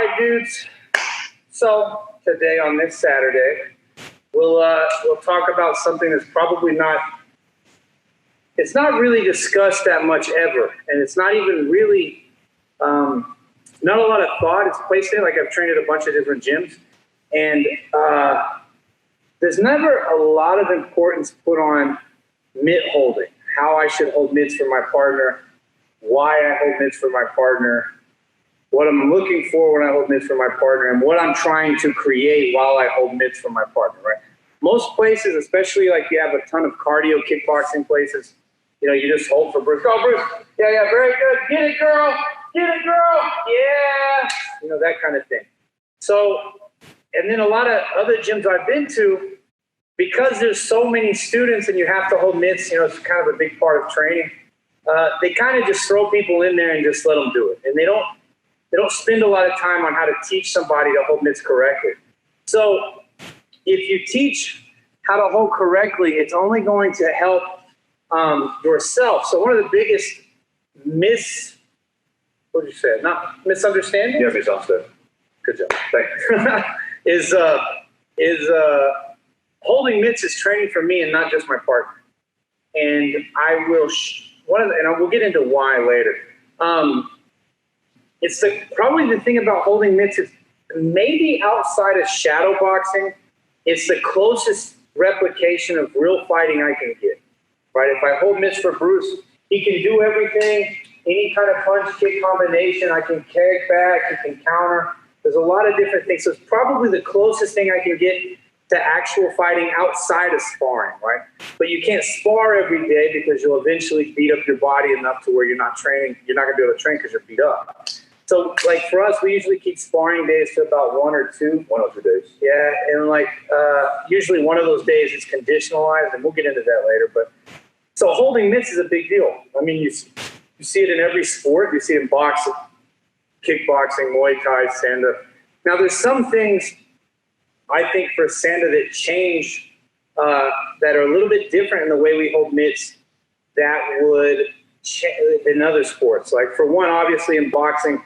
right, dudes. So today on this Saturday, we'll talk about something that's probably it's not really discussed that much ever, and it's not even really not a lot of thought is placed in it. Like, I've trained at a bunch of different gyms, and there's never a lot of importance put on mitt holding, how I should hold mitts for my partner, why I hold mitts for my partner, what I'm looking for when I hold mitts for my partner, and what I'm trying to create while I hold mitts for my partner, right? Most places, especially like you have a ton of cardio kickboxing places, you know, you just hold for Bruce. Oh, Bruce, yeah, very good. Get it, girl. Get it, girl. Yeah. You know, that kind of thing. So, and then a lot of other gyms I've been to, because there's so many students and you have to hold mitts, you know, it's kind of a big part of training. They kind of just throw people in there and just let them do it. And they don't spend a lot of time on how to teach somebody to hold mitts correctly. So if you teach how to hold correctly, it's only going to help yourself. So one of the biggest what did you say? Not misunderstanding? Yeah, misunderstood. Good job. Thank you. is holding mitts is training for me and not just my partner. And I will, we'll get into why later. It's probably the thing about holding mitts is maybe outside of shadow boxing, it's the closest replication of real fighting I can get, right? If I hold mitts for Bruce, he can do everything, any kind of punch kick combination. I can kick back, he can counter. There's a lot of different things. So it's probably the closest thing I can get to actual fighting outside of sparring, right? But you can't spar every day because you'll eventually beat up your body enough to where you're not training. You're not going to be able to train because you're beat up. So, like, for us, we usually keep sparring days to about 1 or 2. 1 or 2 days. Yeah, and, like, usually one of those days is conditionalized, and we'll get into that later. But so holding mitts is a big deal. I mean, you see it in every sport. You see it in boxing, kickboxing, Muay Thai, Sanda. Now, there's some things, I think, for Sanda that change that are a little bit different in the way we hold mitts that would in other sports. Like, for one, obviously in boxing,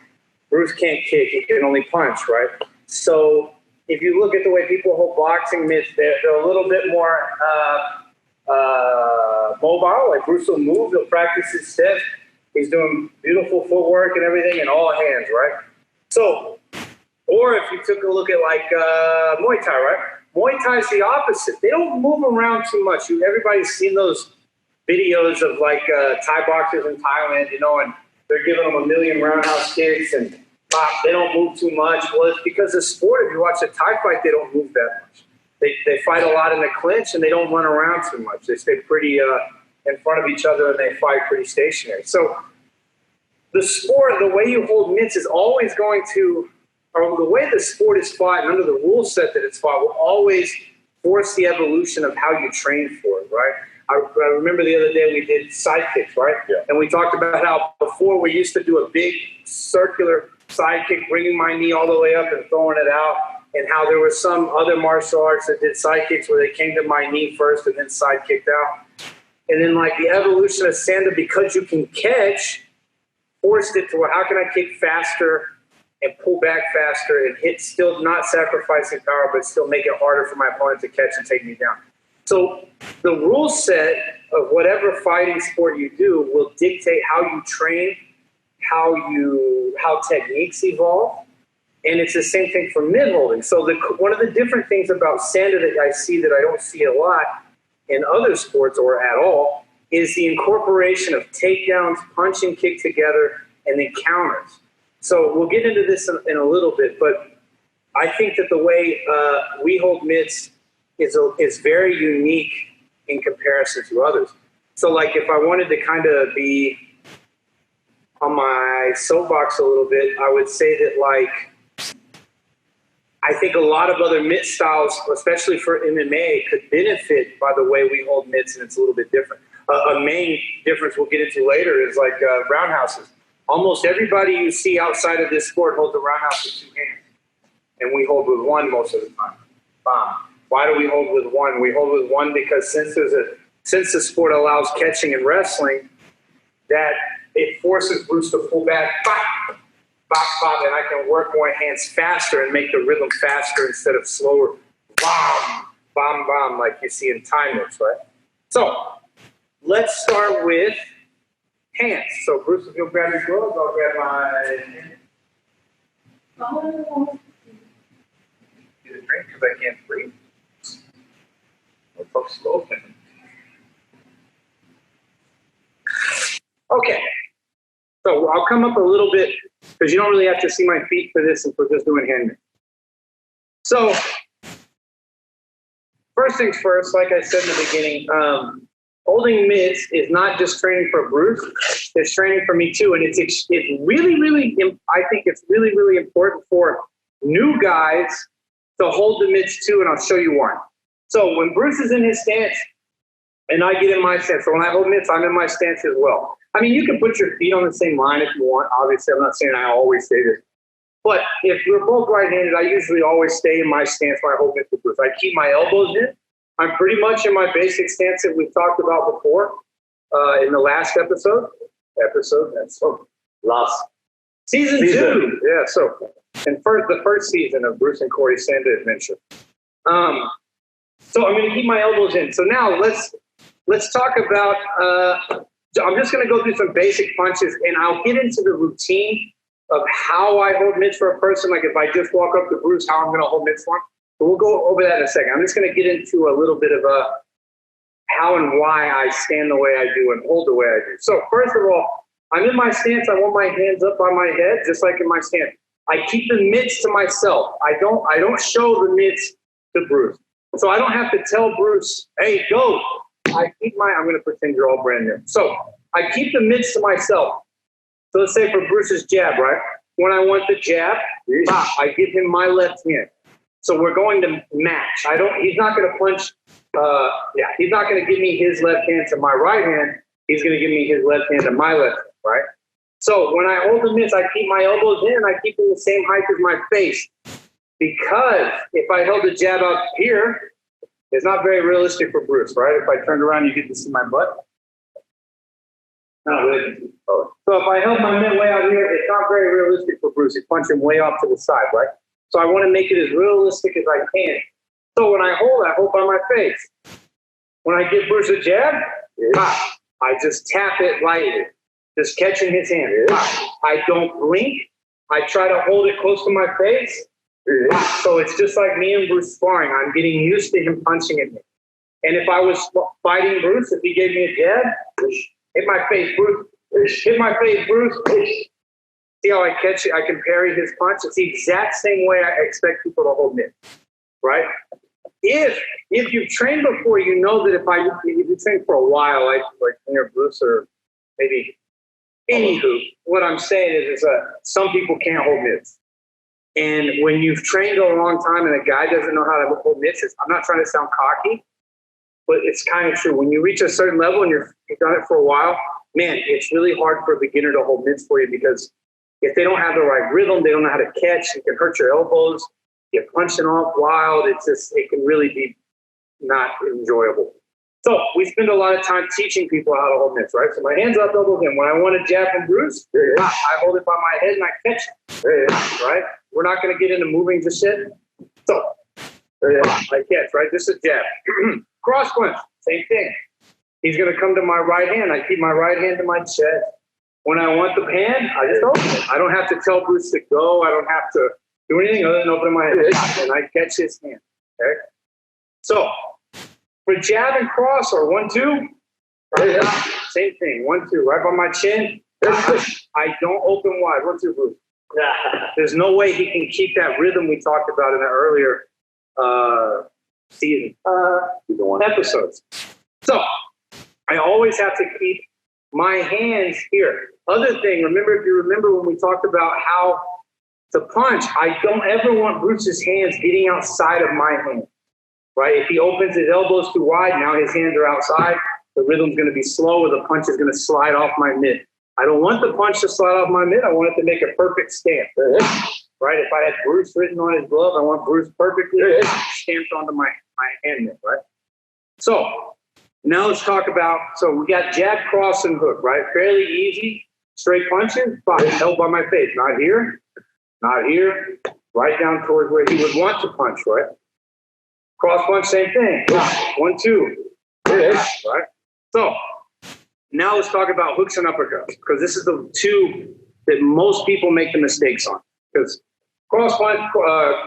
Bruce can't kick, he can only punch, right? So if you look at the way people hold boxing mitts, they're a little bit more mobile. Like, Bruce will move, he'll practice his steps, he's doing beautiful footwork and everything, and all hands, right? So, or if you took a look at like Muay Thai, right? Muay Thai is the opposite. They don't move around too much. Everybody's seen those videos of like Thai boxers in Thailand, you know, and they're giving them a million roundhouse kicks and they don't move too much. Well, it's because the sport, if you watch a Thai fight, they don't move that much. They fight a lot in the clinch and they don't run around too much. They stay pretty in front of each other and they fight pretty stationary. So the sport, the way you hold mitts is always going to, or the way the sport is fought and under the rule set that it's fought will always force the evolution of how you train for it, right? I remember the other day we did side kicks, right? Yeah. And we talked about how before we used to do a big circular side kick, bringing my knee all the way up and throwing it out, and how there were some other martial arts that did side kicks where they came to my knee first and then side kicked out. And then, like, the evolution of Sanda, because you can catch, forced it to where how can I kick faster and pull back faster and hit, still not sacrificing power, but still make it harder for my opponent to catch and take me down. So the rule set of whatever fighting sport you do will dictate how you train, how techniques evolve, and it's the same thing for mitt holding. So one of the different things about Sanda that I see that I don't see a lot in other sports or at all is the incorporation of takedowns, punch and kick together, and then counters. So we'll get into this in a little bit, but I think that the way we hold mitts is very unique in comparison to others. So, like, if I wanted to kind of be on my soapbox a little bit, I would say that, like, I think a lot of other mitt styles, especially for MMA, could benefit by the way we hold mitts, and it's a little bit different. A main difference we'll get into later is like roundhouses. Almost everybody you see outside of this sport holds a roundhouse with 2 hands, and we hold with 1 most of the time. Why do we hold with 1? We hold with 1 because since the sport allows catching and wrestling, that it forces Bruce to pull back, bop, bop, and I can work my hands faster and make the rhythm faster instead of slower. Bam, bam, bam, like you see in timers, right? So let's start with hands. So Bruce, if you'll grab your gloves, I'll grab my hand. Get a drink because I can't breathe. My folks are open. Okay. So I'll come up a little bit because you don't really have to see my feet for this if we're just doing hand mitts. So first things first, like I said in the beginning, holding mitts is not just training for Bruce, it's training for me too. And it's really, really, I think it's really, really important for new guys to hold the mitts too, and I'll show you why. So when Bruce is in his stance and I get in my stance, so when I hold mitts, I'm in my stance as well. I mean, you can put your feet on the same line if you want. Obviously, I'm not saying I always say this. But if we're both right-handed, I usually always stay in my stance when I hold mitts with Bruce. I keep my elbows in. I'm pretty much in my basic stance that we've talked about before in the last episode. That's so last season 2. Yeah, so and the first season of Bruce and Cory Sanda adventure. So I'm going to keep my elbows in. So now let's talk about. I'm just going to go through some basic punches, and I'll get into the routine of how I hold mitts for a person. Like if I just walk up to Bruce, how I'm going to hold mitts for him. But we'll go over that in a second. I'm just going to get into a little bit of how and why I stand the way I do and hold the way I do. So first of all, I'm in my stance. I want my hands up on my head, just like in my stance. I keep the mitts to myself. I don't show the mitts to Bruce. So I don't have to tell Bruce, hey, go. I'm going to pretend you're all brand new. So I keep the mitts to myself. So let's say for Bruce's jab, right? When I want the jab, I give him my left hand. So we're going to match. He's not going to punch. He's not going to give me his left hand to my right hand. He's going to give me his left hand to my left hand, right? So when I hold the mitts, I keep my elbows in. I keep them the same height as my face. Because if I held the jab up here, it's not very realistic for Bruce, right? If I turned around, you get to see my butt. Not really. So if I held my mitt way out here, it's not very realistic for Bruce. You punch him way off to the side, right? So I want to make it as realistic as I can. So when I hold by my face. When I give Bruce a jab, I just tap it lightly, just catching his hand. I don't blink. I try to hold it close to my face. So it's just like me and Bruce sparring. I'm getting used to him punching at me. And if I was fighting Bruce, if he gave me a jab, hit my face, Bruce. Hit my face, Bruce. See how I catch it? I can parry his punch. It's the exact same way I expect people to hold mitts, right? If you've trained before, you know that if you train for a while, like near Bruce or maybe anywho, what I'm saying is some people can't hold mitts. And when you've trained a long time and a guy doesn't know how to hold mitts, I'm not trying to sound cocky, but it's kind of true. When you reach a certain level and you've done it for a while, man, it's really hard for a beginner to hold mitts for you because if they don't have the right rhythm, they don't know how to catch, it can hurt your elbows, you're punching off wild, it can really be not enjoyable. So we spend a lot of time teaching people how to hold mitts, right? So my hands up, elbows in. When I want to jab from Bruce, I hold it by my head and I catch it, right? We're not going to get into moving just yet. So I catch, right? This is jab. Cross punch, same thing. He's going to come to my right hand. I keep my right hand to my chest. When I want the hand, I just open it. I don't have to tell Bruce to go. I don't have to do anything other than open my hand. And I catch his hand. Okay? So for jab and cross or 1-2, same thing. 1-2, right by my chin. I don't open wide. 1-2, Bruce. There's no way he can keep that rhythm we talked about in the earlier season episodes. So I always have to keep my hands here. Other thing, if you remember when we talked about how to punch, I don't ever want Bruce's hands getting outside of my hand, right? If he opens his elbows too wide, now his hands are outside, the rhythm's going to be slow or the punch is going to slide off my mitt. I don't want the punch to slide off my mitt. I want it to make a perfect stamp, right? If I had Bruce written on his glove, I want Bruce perfectly stamped onto my hand mitt, right? So now let's talk about, so we got jab, cross, and hook, right? Fairly easy. Straight punches, fine, held by my face. Not here, right down towards where he would want to punch, right? Cross punch, same thing. 1, 2. Right? So now let's talk about hooks and uppercuts, because this is the two that most people make the mistakes on. Because cross punch,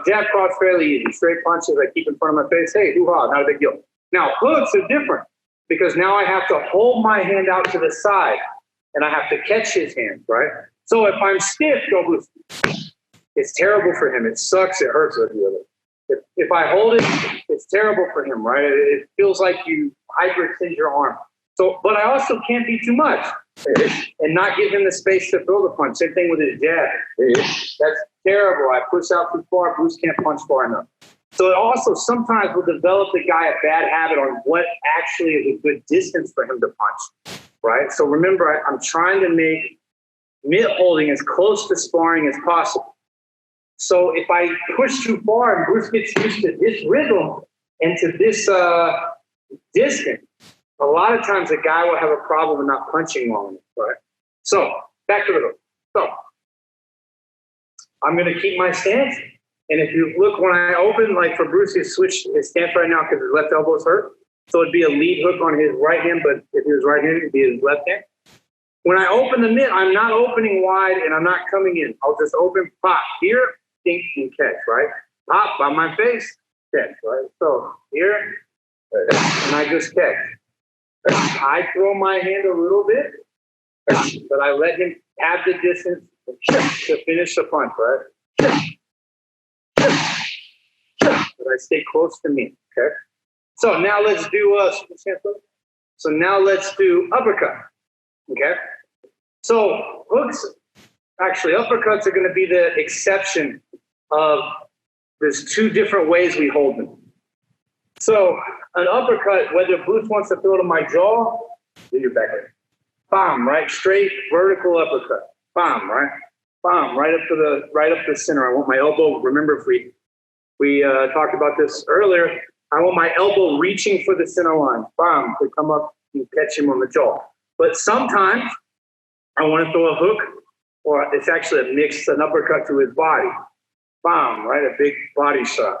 jab, cross, fairly easy. Straight punches I keep in front of my face. Hey, hoo-ha, not a big deal. Now hooks are different, because now I have to hold my hand out to the side and I have to catch his hand, right? So if I'm stiff, it's terrible for him. It sucks. It hurts. If I hold it, it's terrible for him, right? It feels like you hyperextend your arm. So, but I also can't be too much and not give him the space to throw the punch. Same thing with his jab. That's terrible. I push out too far. Bruce can't punch far enough. So it also sometimes will develop the guy a bad habit on what actually is a good distance for him to punch, right? So remember, I'm trying to make mitt holding as close to sparring as possible. So if I push too far and Bruce gets used to this rhythm and to this distance, a lot of times a guy will have a problem with not punching long enough, right? So back to the hook. So I'm going to keep my stance. And if you look when I open, like for Bruce, he's switched his stance right now because his left elbow's hurt. So it'd be a lead hook on his right hand, but if he was right-handed, it'd be his left hand. When I open the mitt, I'm not opening wide and I'm not coming in. I'll just open, pop here, think and catch, right? Pop by my face, catch, right? So here, and I just catch. I throw my hand a little bit, but I let him have the distance to finish the punch, right? But I stay close to me, okay? So now let's do uppercut, okay? So hooks, actually uppercuts are going to be the exception of there's two different ways we hold them. So an uppercut, whether Bruce wants to throw to my jaw, do your back leg. Bam, right? Straight vertical uppercut. Bam, right? Bam, right up the center. I want my elbow. Remember, if we talked about this earlier, I want my elbow reaching for the center line. Bam, to come up and catch him on the jaw. But sometimes I want to throw a hook, or it's actually a mix, an uppercut to his body. Bam, right? A big body shot.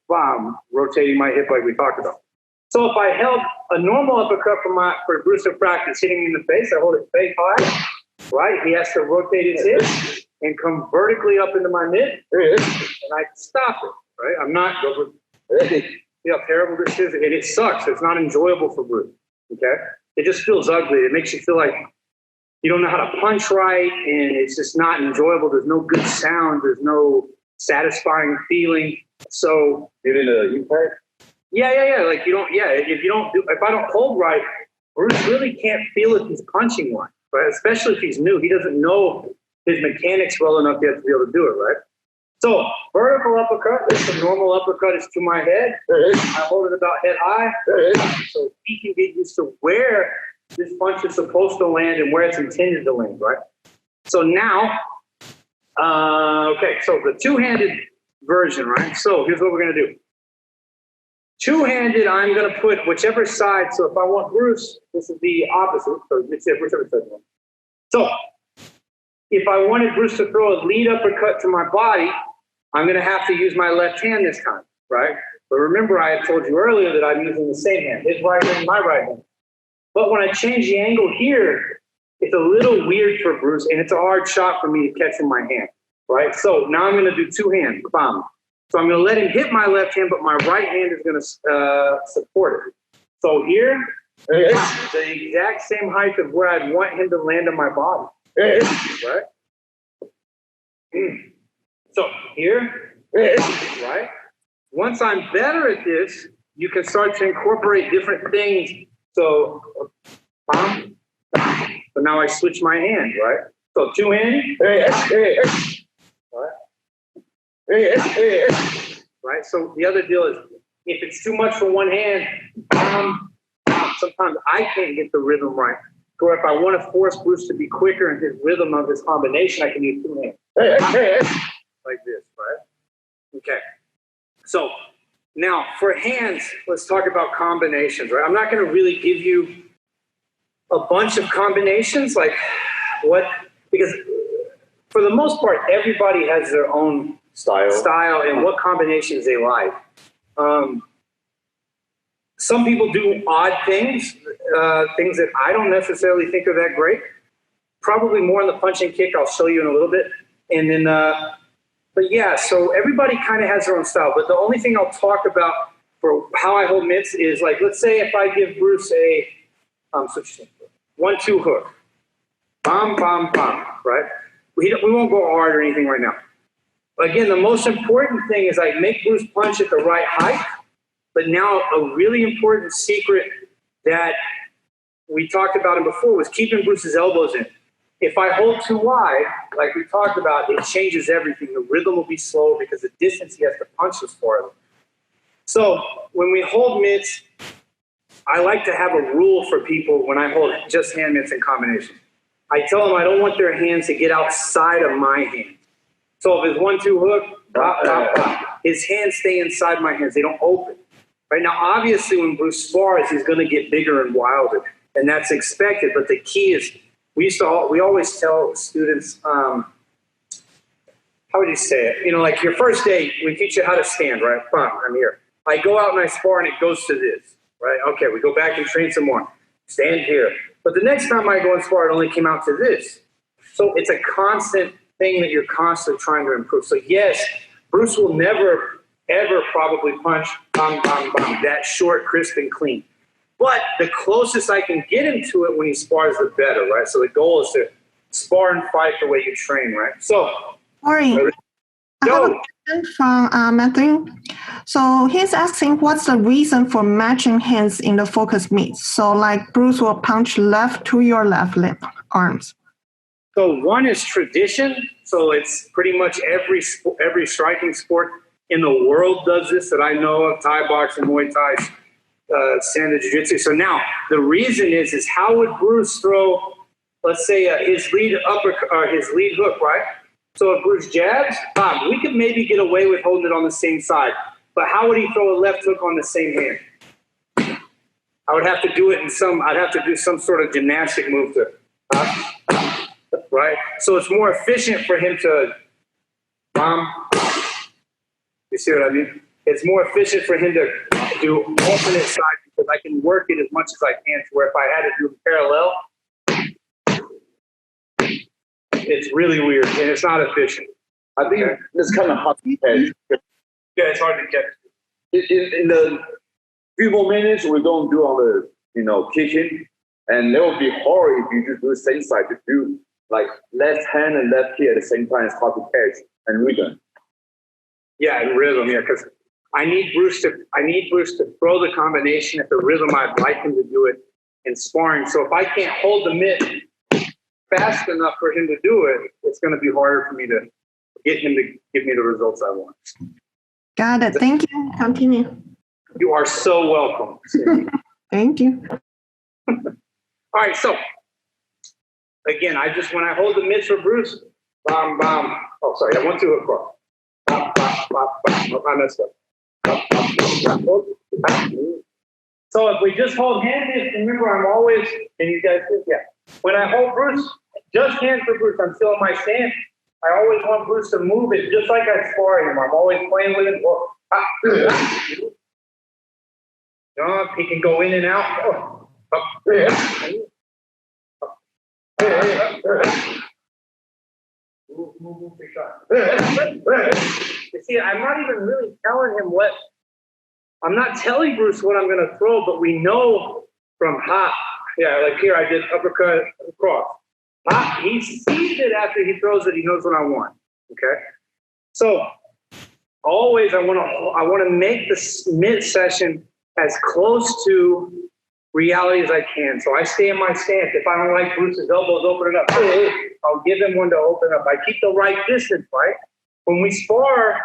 Bam, rotating my hip like we talked about. So if I held a normal uppercut for Bruce to practice, hitting me in the face, I hold it face high, right? He has to rotate his hips and come vertically up into my mitt, and I stop it, right? I'm not going. See how terrible this is? And it sucks. It's not enjoyable for Bruce, okay? It just feels ugly. It makes you feel like you don't know how to punch right, and it's just not enjoyable. There's no good sound. There's no satisfying feeling. So you did a U-part? Yeah. Like if I don't hold right, Bruce really can't feel if he's punching one, right? Especially if he's new. He doesn't know his mechanics well enough yet to be able to do it, right? So vertical uppercut, the normal uppercut is to my head. I hold it about head high. So he can get used to where this punch is supposed to land and where it's intended to land, right? So now, so the two-handed version, right? So here's what we're going to do. Two-handed, I'm going to put whichever side. So if I want Bruce, this is the opposite. So whichever side you want. So if I wanted Bruce to throw a lead uppercut to my body, I'm going to have to use my left hand this time, right? But remember, I had told you earlier that I'm using the same hand, his right hand, my right hand. But when I change the angle here, it's a little weird for Bruce, and it's a hard shot for me to catch in my hand, right? So now I'm going to do two hands, bam. So I'm going to let him hit my left hand, but my right hand is going to support it. So here, the exact same height of where I'd want him to land on my body, right? So here, right? Once I'm better at this, you can start to incorporate different things. So, bam. So now I switch my hand, right? So two-handed, right? So the other deal is, if it's too much for one hand, sometimes I can't get the rhythm right. Or if I want to force Bruce to be quicker in his rhythm of his combination, I can use two hands. Like this, right? Okay. So now for hands, let's talk about combinations, right? I'm not going to really give you a bunch of combinations. Like because for the most part, everybody has their own style and what combinations they like. Some people do odd things, things that I don't necessarily think are that great. Probably more on the punch and kick. I'll show you in a little bit. And then, but yeah, so everybody kind of has their own style. But the only thing I'll talk about for how I hold mitts is like, let's say if I give Bruce a 1-2 hook, bam, bam, bam, right? We won't go hard or anything right now. But again, the most important thing is I make Bruce punch at the right height. But now a really important secret that we talked about him before was keeping Bruce's elbows in. If I hold too wide, like we talked about, it changes everything. The rhythm will be slower because the distance he has to punch is farther. So when we hold mitts, I like to have a rule for people when I hold just hand mitts in combination. I tell them I don't want their hands to get outside of my hand. So if it's 1-2 hook, bop, bop, bop, his hands stay inside my hands. They don't open. Right now, obviously, when Bruce spars, he's going to get bigger and wilder, and that's expected. But the key is, we always tell students, how would you say it? You know, like your first day, we teach you how to stand, right? Fine, I'm here. I go out and I spar, and it goes to this, right? Okay, we go back and train some more. Stand here. But the next time I go and spar, it only came out to this. So it's a constant thing that you're constantly trying to improve. So yes, Bruce will never ever probably punch, bang, bang, bang, that short, crisp, and clean. But the closest I can get him to it when he spars, the better, right? So the goal is to spar and fight the way you train, right? So, Cory, I have a question from Matthew. So he's asking, what's the reason for matching hands in the focus meets? So like Bruce will punch left to your left arms. So one is tradition. So it's pretty much every striking sport in the world does this that I know of, Thai boxing, Muay Thai, Sanda Jiu-Jitsu. So now the reason is how would Bruce throw, let's say his lead hook, right? So if Bruce jabs, we could maybe get away with holding it on the same side. But how would he throw a left hook on the same hand? I would have to do it I'd have to do some sort of gymnastic move to, right? So it's more efficient for him to, you see what I mean? It's more efficient for him to do alternate sides because I can work it as much as I can to where if I had to do them parallel, it's really weird and it's not efficient. I think it's kind of hard to catch. Yeah, it's hard to catch. In the few more minutes, we're going to do on the, kicking, and it will be hard if you just do the same side to do like left hand and left kick at the same time. It's hard to catch and rhythm. Yeah, and rhythm, yeah, because I need Bruce to throw the combination at the rhythm I'd like him to do it in sparring. So if I can't hold the mitt fast enough for him to do it, it's going to be harder for me to get him to give me the results I want. Got it. Thank you. Continue. You are so welcome. Thank you. All right, so again, when I hold the mitts for Bruce, bam, bam. Oh, sorry, I 1-2 across. I messed up. So if we just hold hand mitts, remember I'm always, and you guys think, yeah. When I hold Bruce, just hand for Bruce, I'm still in my stance. I always want Bruce to move it just like I spar him. I'm always playing with him. He can go in and out. You see, I'm not even really telling him I'm not telling Bruce what I'm going to throw, but we know from like here I did uppercut across. He sees it after he throws it. He knows what I want. Okay, so always I want to make the mid session as close to reality as I can. So I stay in my stance. If I don't like Bruce's elbows opening up, I'll give him one to open up. I keep the right distance, right? When we spar,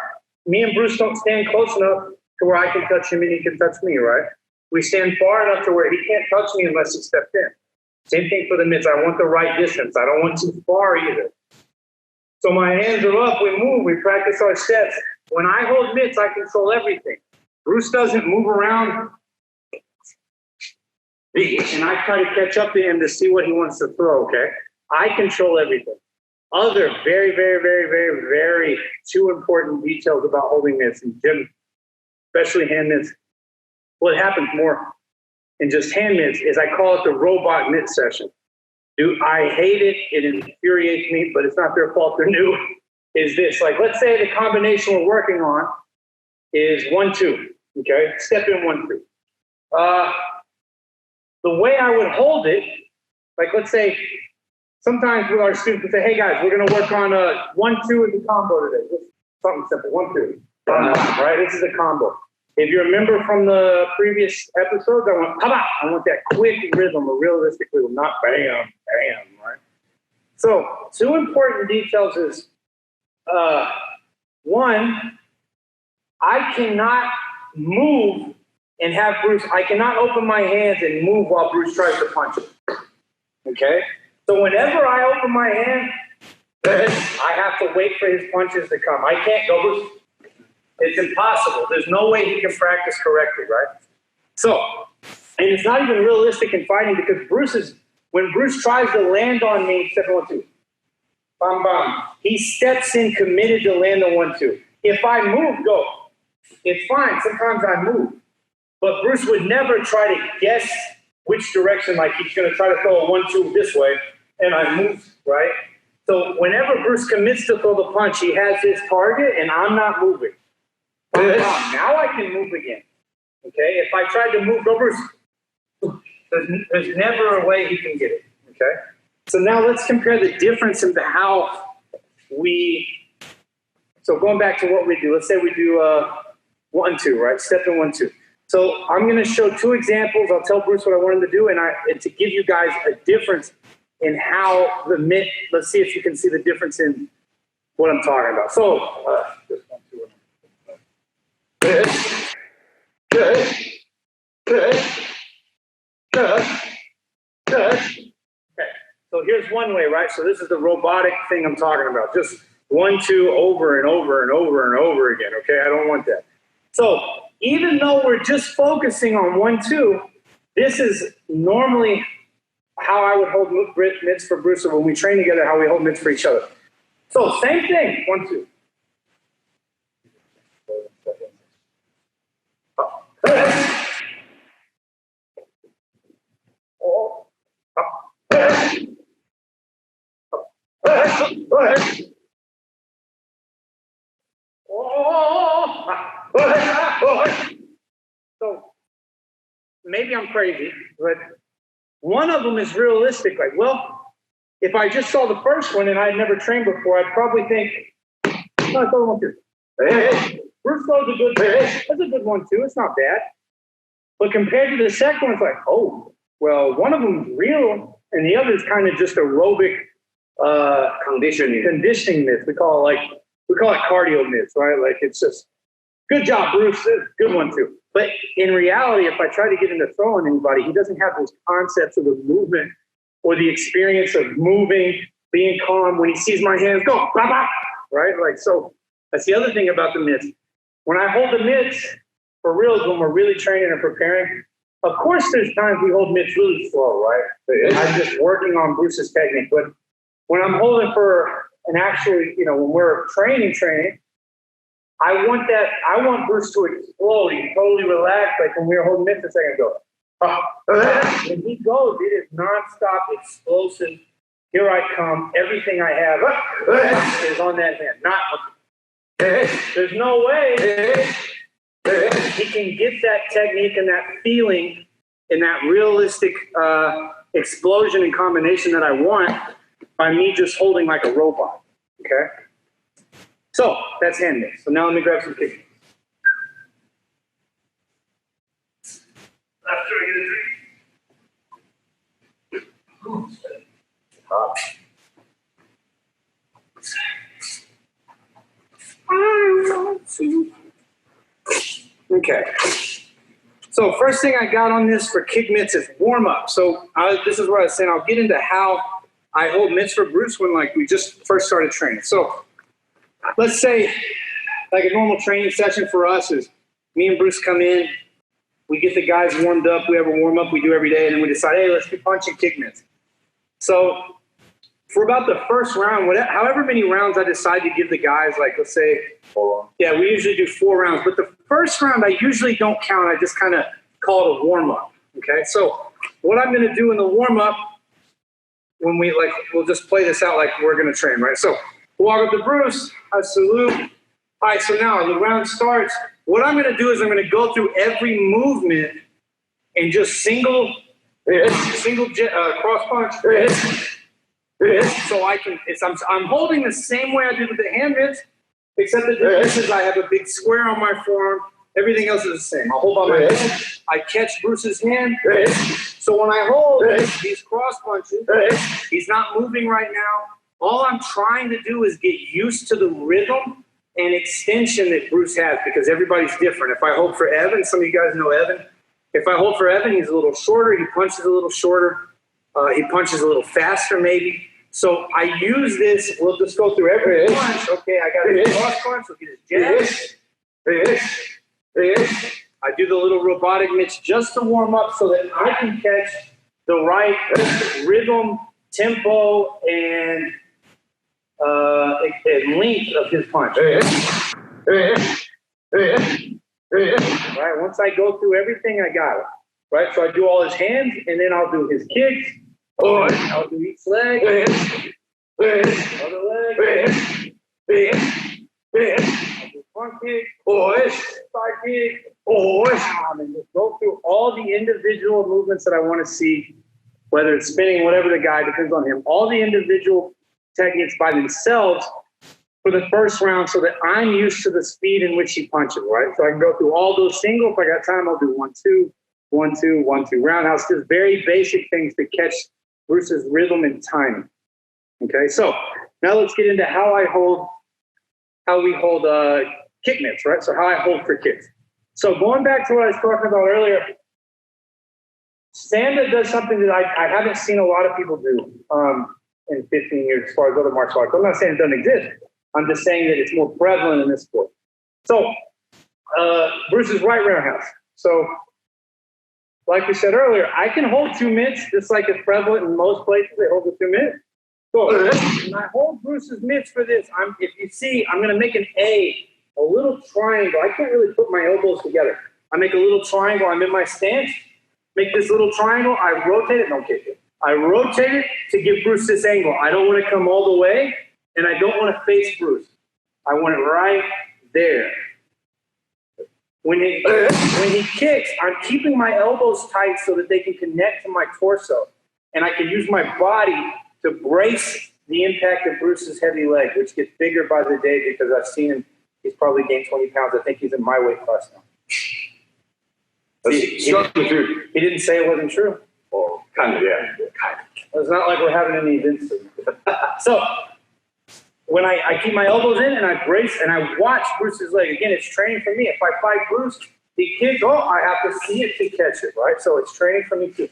me and Bruce don't stand close enough to where I can touch him and he can touch me, right? We stand far enough to where he can't touch me unless he steps in. Same thing for the mitts. I want the right distance. I don't want too far either. So my hands are up, we move, we practice our steps. When I hold mitts, I control everything. Bruce doesn't move around. And I try to catch up to him to see what he wants to throw, okay? I control everything. Other very, very, very, very, very two important details about holding mitts in gym, especially hand mitts. What happens more in just hand mitts is I call it the robot mitt session. I hate it. It infuriates me, but it's not their fault. They're new. Is this like, let's say the combination we're working on is 1-2. Okay, step in 1-2. The way I would hold it, like let's say, sometimes with our students, we say, hey guys, we're going to work on 1-2 as a combo today. Just something simple, 1-2. Right? This is a combo. If you remember from the previous episodes, I want that quick rhythm, a realistic rhythm, not bam, bam, right? So, two important details is, one, I cannot move and have Bruce, I cannot open my hands and move while Bruce tries to punch it. Okay? So whenever I open my hand, I have to wait for his punches to come. I can't go, Bruce. It's impossible. There's no way he can practice correctly, right? So, and it's not even realistic in fighting because when Bruce tries to land on me, step 1-2. Bam, bam. He steps in committed to land on 1-2. If I move, go. It's fine. Sometimes I move. But Bruce would never try to guess which direction, like he's going to try to throw a 1-2 this way, and I move, right? So whenever Bruce commits to throw the punch, he has his target, and I'm not moving. Now I can move again. Okay? If I tried to move, go Bruce. There's never a way he can get it. Okay? So now let's compare the difference into how so going back to what we do, let's say we do 1-2, right? Step in 1-2. So I'm going to show two examples. I'll tell Bruce what I want him to do, and to give you guys a difference in how the mitt, let's see if you can see the difference in what I'm talking about. So, just 1-2. Okay, so here's one way, right? So this is the robotic thing I'm talking about. Just 1-2 over and over and over and over again, okay? I don't want that. So even though we're just focusing on 1-2, this is normally how I would hold mitts for Bruce, or when we train together, how we hold mitts for each other. So same thing, 1-2. So maybe I'm crazy, but one of them is realistic. Like, well, if I just saw the first one and I'd never trained before, I'd probably think, no, throw 1-2. Hey, Bruce throws a good, that's a good 1-2. It's not bad. But compared to the second one, it's like, oh, well, one of them's real, and the other is kind of just aerobic conditioning mitts. We call it cardio mitts, right? Like it's just good job, Bruce. Good 1-2. But in reality, if I try to get him to throw on anybody, he doesn't have those concepts of the movement or the experience of moving, being calm. When he sees my hands, go, bah, bah, right? Like, so that's the other thing about the mitts. When I hold the mitts, for real, when we're really training and preparing, of course there's times we hold mitts really slow, right? I'm just working on Bruce's technique. But when I'm holding for an actually, when we're training, I want Bruce to explode. He's totally relaxed. Like when we were holding mitts a second ago. When he goes, it is nonstop, explosive. Here I come. Everything I have is on that hand. There's no way he can get that technique and that feeling and that realistic explosion and combination that I want by me just holding like a robot. Okay? So that's hand mitts. So now let me grab some kicks. Okay. So first thing I got on this for kick mitts is warm up. So this is what I was saying. I'll get into how I hold mitts for Bruce when we just first started training. So let's say like a normal training session for us is me and Bruce come in, we get the guys warmed up, we have a warm up we do every day, and then we decide, hey, let's do punch and kick mitts. So for about the first round, whatever, however many rounds I decide to give the guys, like let's say, yeah, we usually do 4 rounds, but the first round I usually don't count. I just kind of call it a warm-up, okay? So what I'm going to do in the warm-up, when we'll just play this out like we're going to train, right? So walk up to Bruce, I salute. All right, so now the round starts. What I'm going to do is I'm going to go through every movement and just single cross punch. So I can, I'm holding the same way I did with the hand mitts, except the difference is I have a big square on my forearm. Everything else is the same. I hold by my head. I catch Bruce's hand. So when I hold these cross punches, he's not moving right now. All I'm trying to do is get used to the rhythm and extension that Bruce has, because everybody's different. If I hold for Evan, some of you guys know Evan. If I hold for Evan, he's a little shorter. He punches a little shorter. He punches a little faster, maybe. So I use this. We'll just go through every punch. Okay, I got his cross punch. Look at his jab. I do the little robotic mitts just to warm up so that I can catch the right rhythm, tempo, and length of his punch. Right. Once I go through everything, I got it. Right. So I do all his hands, and then I'll do his kicks. I'll do each leg. Other leg. I'll do front kick. Side kick. And just go through all the individual movements that I want to see, whether it's spinning, whatever the guy, depends on him. All the individual techniques by themselves for the first round, so that I'm used to the speed in which he punches, right? So I can go through all those single. If I got time, I'll do 1, 2, 1, 2, 1, 2. Roundhouse, just very basic things to catch Bruce's rhythm and timing. Okay, so now let's get into how we hold kick mitts, right? So how I hold for kicks. So going back to what I was talking about earlier, Sanda does something that I haven't seen a lot of people do in 15 years as far as other martial arts. I'm not saying it doesn't exist. I'm just saying that it's more prevalent in this sport. So Bruce's right roundhouse. So like we said earlier, I can hold 2 mitts, just like it's prevalent in most places. They hold the 2 mitts. So when I hold Bruce's mitts for this, if you see, I'm going to make a little triangle. I can't really put my elbows together. I make a little triangle. I'm in my stance. Make this little triangle. I rotate it. Don't kick it. I rotate it to give Bruce this angle. I don't want to come all the way, and I don't want to face Bruce. I want it right there. When he kicks, I'm keeping my elbows tight so that they can connect to my torso, and I can use my body to brace the impact of Bruce's heavy leg, which gets bigger by the day because I've seen him. He's probably gained 20 pounds. I think he's in my weight class now. He didn't say it wasn't true. Well, kind of, yeah. Kind of. It's not like we're having any events. So when I keep my elbows in and I brace and I watch Bruce's leg, again, it's training for me. If I fight Bruce, he kicks, I have to see it to catch it, right? So it's training for me too.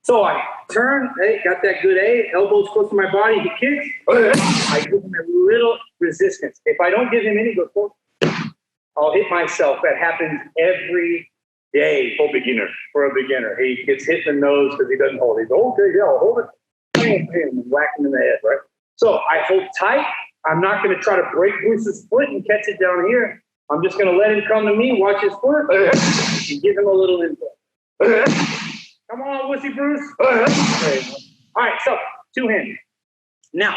So I turn, got that good elbows close to my body, he kicks. I give him a little resistance. If I don't give him any, go forward, I'll hit myself. That happens every day for a beginner. He gets hit in the nose because he doesn't hold. He goes, okay, yeah, I'll hold it. And whack him in the head, right? So I hold tight. I'm not going to try to break Bruce's foot and catch it down here. I'm just going to let him come to me, watch his foot, and give him a little input. Come on, wussy Bruce. All right, so 2-hand. Now,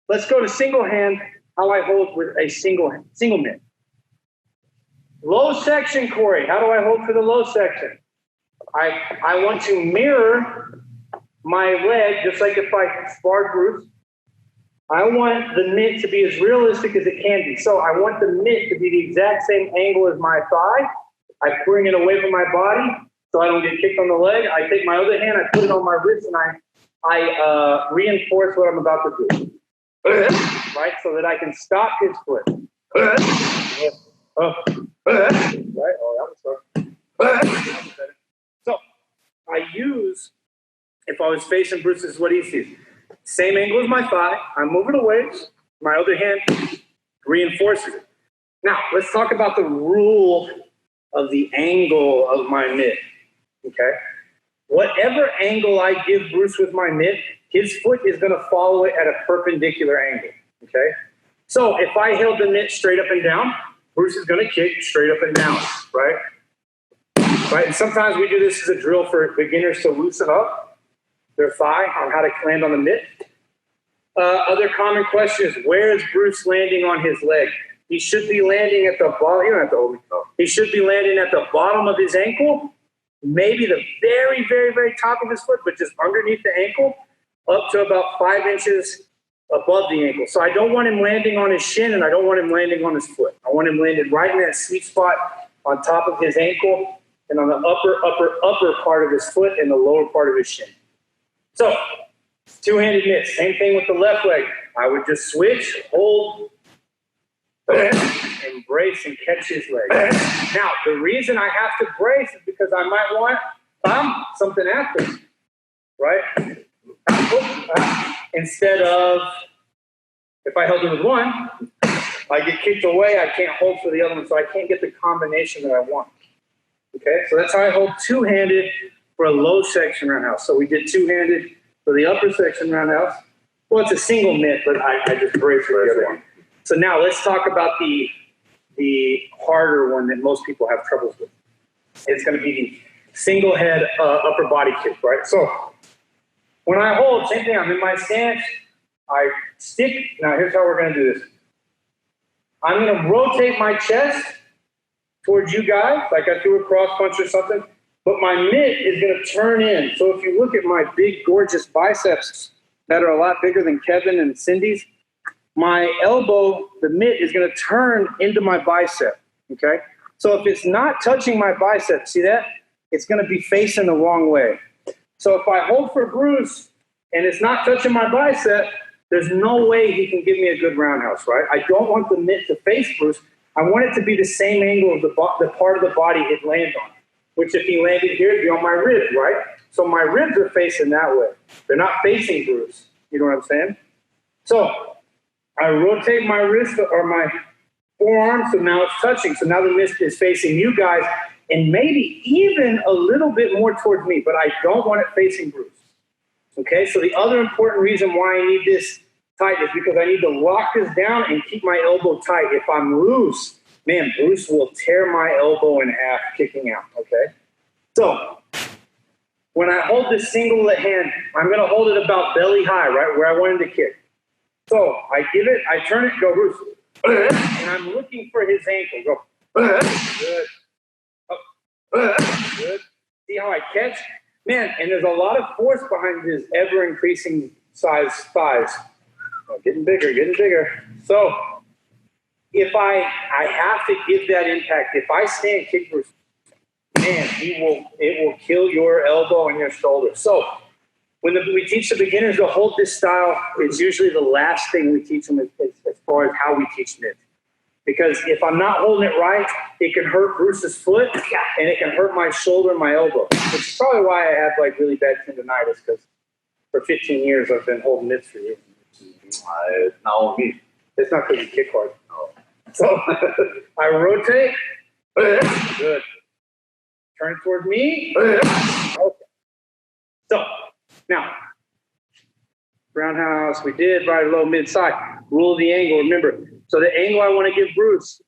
let's go to single hand, how I hold with a single mitt. Low section, Cory. How do I hold for the low section? I want to mirror my leg, just like if I sparred Bruce. I want the mitt to be as realistic as it can be. So I want the mitt to be the exact same angle as my thigh. I bring it away from my body so I don't get kicked on the leg. I take my other hand, I put it on my wrist, and I reinforce what I'm about to do. Right? So that I can stop his foot. Right? Oh, that was tough. So I use, if I was facing Bruce, this is what he sees. Same angle as my thigh. I move it away. My other hand reinforces it. Now, let's talk about the rule of the angle of my mitt. Okay? whatever angle I give Bruce with my mitt, his foot is going to follow it at a perpendicular angle, okay? So if I held the mitt straight up and down, Bruce is going to kick straight up and down, right? Right, and sometimes we do this as a drill for beginners to loosen up their thigh on how to land on the mitt. Other common question is, where is Bruce landing on his leg? He should be landing at the bottom. You don't have to hold it. He should be landing at the bottom of his ankle, maybe the very, very, very top of his foot, but just underneath the ankle, up to about 5 inches above the ankle. So I don't want him landing on his shin, and I don't want him landing on his foot. I want him landed right in that sweet spot on top of his ankle and on the upper part of his foot and the lower part of his shin. So, two-handed mitts, same thing with the left leg. I would just switch, hold, and brace and catch his leg. Now, the reason I have to brace is because I might want something after, right? Instead of, if I held it with one, I get kicked away, I can't hold for the other one, so I can't get the combination that I want. Okay, so that's how I hold two-handed for a low section roundhouse. So we did two-handed for the upper section roundhouse. Well, it's a single mitt, but I just brace for the other one. So now let's talk about the harder one that most people have troubles with. It's going to be the single head upper body kick, right? So when I hold, same thing, I'm in my stance, I stick. Now here's how we're going to do this. I'm going to rotate my chest towards you guys, like I threw a cross punch or something, but my mitt is going to turn in. So if you look at my big, gorgeous biceps that are a lot bigger than Kevin and Cindy's, my elbow, the mitt, is going to turn into my bicep, okay? So if it's not touching my bicep, see that? It's going to be facing the wrong way. So if I hold for Bruce and it's not touching my bicep, there's no way he can give me a good roundhouse, right? I don't want the mitt to face Bruce. I want it to be the same angle of the part of the body it lands on, which if he landed here, it'd be on my ribs, right? So my ribs are facing that way. They're not facing Bruce. You know what I'm saying? So I rotate my wrist or my forearm, so now it's touching. So now the mitt is facing you guys and maybe even a little bit more towards me, but I don't want it facing Bruce. Okay, so the other important reason why I need this tight is because I need to lock this down and keep my elbow tight. If I'm loose, man, Bruce will tear my elbow in half kicking out, okay? So when I hold this single hand, I'm going to hold it about belly high, right, where I want him to kick. So I give it, I turn it, go Bruce, and I'm looking for his ankle. Go, good. Good. See how I catch? Man, and there's a lot of force behind his ever-increasing size thighs. Oh, getting bigger, getting bigger. So if I have to give that impact. If I stand kick Bruce, man, it will kill your elbow and your shoulder. So when we teach the beginners to hold this style, it's usually the last thing we teach them as far as how we teach mitt. Because if I'm not holding it right, it can hurt Bruce's foot and it can hurt my shoulder and my elbow. Which is probably why I have like really bad tendonitis, because for 15 years I've been holding mitts for years. Not me. It's not because you kick hard. No. So I rotate. Good. Turn it towards me. Okay. So now, roundhouse we did, right, low, mid, side. Rule of the angle, remember. So the angle I want to give Bruce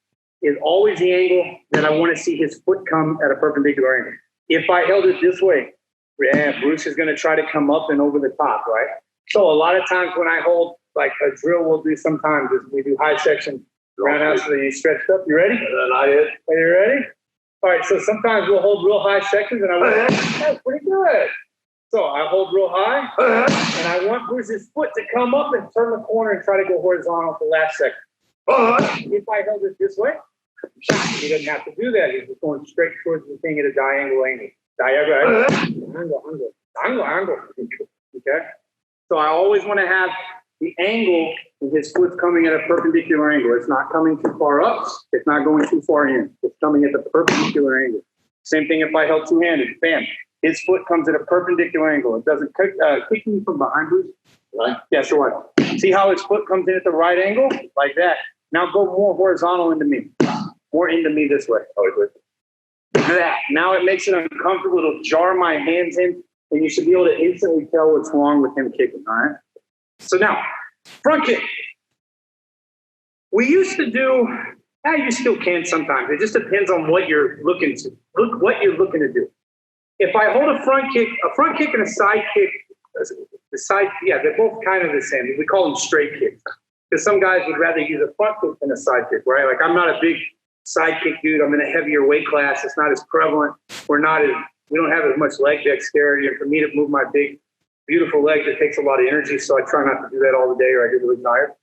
is always the angle that I want to see his foot come at a perpendicular angle. If I held it this way, Bruce is going to try to come up and over the top, right? So a lot of times when I hold, like a drill we'll do sometimes is we do high section roundhouse, so you stretched up. You ready? Are you ready? All right, so sometimes we'll hold real high sections and I went, that's pretty good. So I hold real high and I want Bruce's foot to come up and turn the corner and try to go horizontal for the last second. If I held it this way, he doesn't have to do that. He's just going straight towards the thing at a diagonal angle. Okay? So I always want to have the angle of his foot coming at a perpendicular angle. It's not coming too far up. It's not going too far in. It's coming at the perpendicular angle. Same thing if I held two-handed. Bam. His foot comes at a perpendicular angle. It doesn't kick me from behind Bruce. Right? Yeah, so what? See how his foot comes in at the right angle? Like that. Now go more horizontal into me. More into me this way. That. Now it makes it uncomfortable. It'll jar my hands in. and you should be able to instantly tell what's wrong with him kicking, all right? So now, front kick. We used to do, you still can sometimes. It just depends on what you're looking to do. If I hold a front kick and a side kick, they're both kind of the same. We call them straight kicks. Because some guys would rather use a front kick than a side kick, right? Like I'm not a big side kick dude. I'm in a heavier weight class. It's not as prevalent. We don't have as much leg dexterity. And for me to move my big, beautiful legs, it takes a lot of energy. So I try not to do that all the day or I get really tired.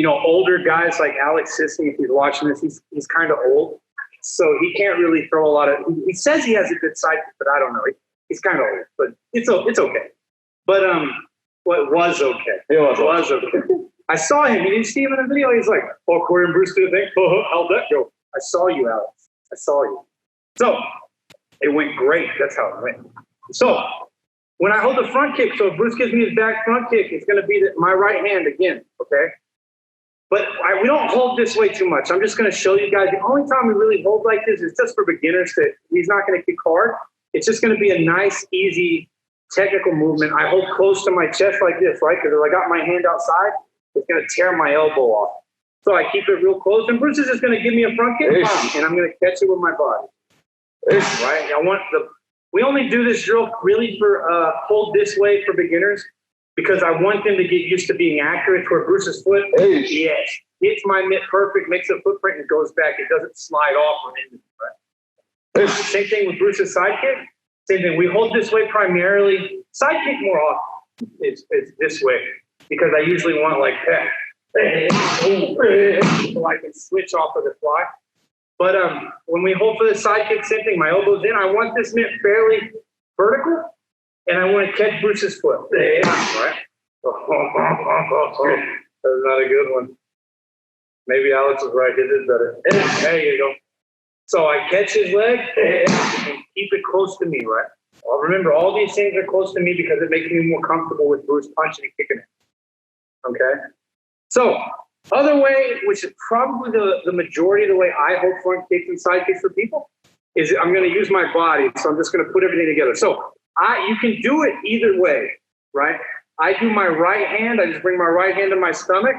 Older guys like Alex Sisney, if he's watching this, he's kind of old. So he can't really throw a lot of, he says he has a good side kick, but I don't know. He's kind of old, but it's okay. But, it was okay. It was okay. I saw him. You didn't see him in the video. He's like, "Oh, Cory and Bruce did a thing. How'd that go?" I saw you, Alex. I saw you. So it went great. That's how it went. So when I hold the front kick, so if Bruce gives me his back front kick, it's going to be my right hand again. Okay. But we don't hold this way too much. I'm just going to show you guys. The only time we really hold like this is just for beginners that he's not going to kick hard. It's just going to be a nice, easy, technical movement. I hold close to my chest like this, right? Because if I got my hand outside, it's going to tear my elbow off. So I keep it real close. And Bruce is just going to give me a front kick, and I'm going to catch it with my body. Right? We only do this drill really for hold this way for beginners because I want them to get used to being accurate where Bruce's foot, hits my mitt perfect, makes a footprint, and goes back. It doesn't slide off or anything, right? Same thing with Bruce's side kick. Same thing. We hold this way primarily. Side kick more often. It's this way because I usually want like that. So I can switch off of the fly. But when we hold for the side kick, same thing. My elbow's in. I want this mitt fairly vertical, and I want to catch Bruce's foot. Right? That's not a good one. Maybe Alex is right. It is better. There you go. So I catch his leg and keep it close to me, right? Well, remember, all these things are close to me because it makes me more comfortable with Bruce punching and kicking it. Okay? So, other way, which is probably the majority of the way I hold front kicks and side kicks for people, is I'm going to use my body. So I'm just going to put everything together. So you can do it either way, right? I do my right hand. I just bring my right hand to my stomach,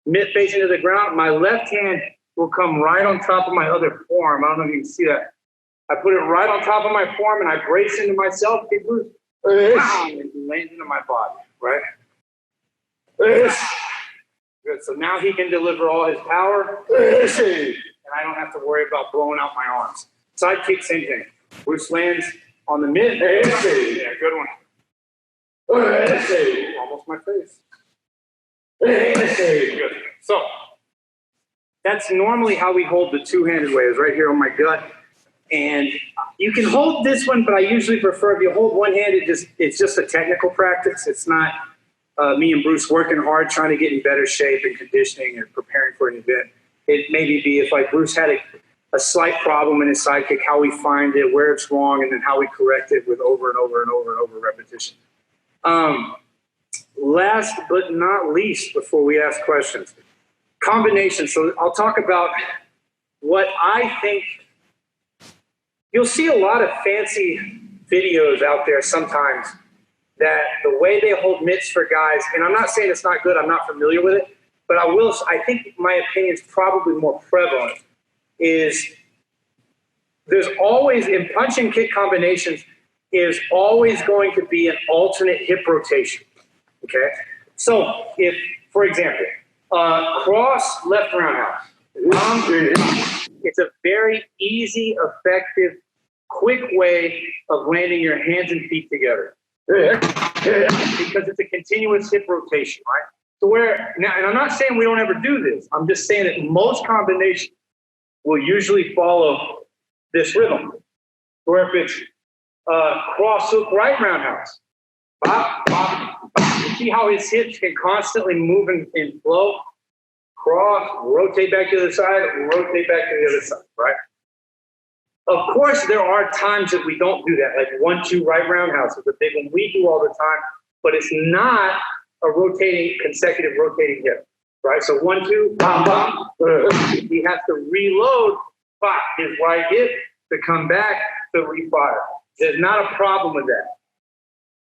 mitt facing to the ground. My left hand will come right on top of my other forearm. I don't know if you can see that. I put it right on top of my forearm and I brace into myself. It lands into my body, right? Good. So now he can deliver all his power, and I don't have to worry about blowing out my arms. Side kick, same thing. Bruce lands on the mitt. Yeah, good one. Almost my face. Good. So that's normally how we hold the two-handed way, is right here on my gut. And you can hold this one, but I usually prefer if you hold one-handed, it's just a technical practice. It's not me and Bruce working hard, trying to get in better shape and conditioning and preparing for an event. It maybe be if like Bruce had a slight problem in his side kick, how we find it, where it's wrong, and then how we correct it with over and over and over and over repetition. Last but not least, before we ask questions, combinations. So I'll talk about what I think. You'll see a lot of fancy videos out there sometimes that the way they hold mitts for guys, and I'm not saying it's not good, I'm not familiar with it, but I think my opinion is probably more prevalent, is there's always, in punch and kick combinations, is always going to be an alternate hip rotation, okay? So if, for example, cross left roundhouse, it's a very easy, effective, quick way of landing your hands and feet together. Because it's a continuous hip rotation, right? So now, and I'm not saying we don't ever do this. I'm just saying that most combinations will usually follow this rhythm. Where if it's cross hook right roundhouse, bop, bop, bop. You see how his hips can constantly move in flow? Cross, rotate back to the other side, rotate back to the other side, right? Of course, there are times that we don't do that, like 1-2 right roundhouse is a big one we do all the time, but it's not a consecutive rotating hip, right? So 1-2, bam, bam. He has to reload his right hip to come back to refire. There's not a problem with that.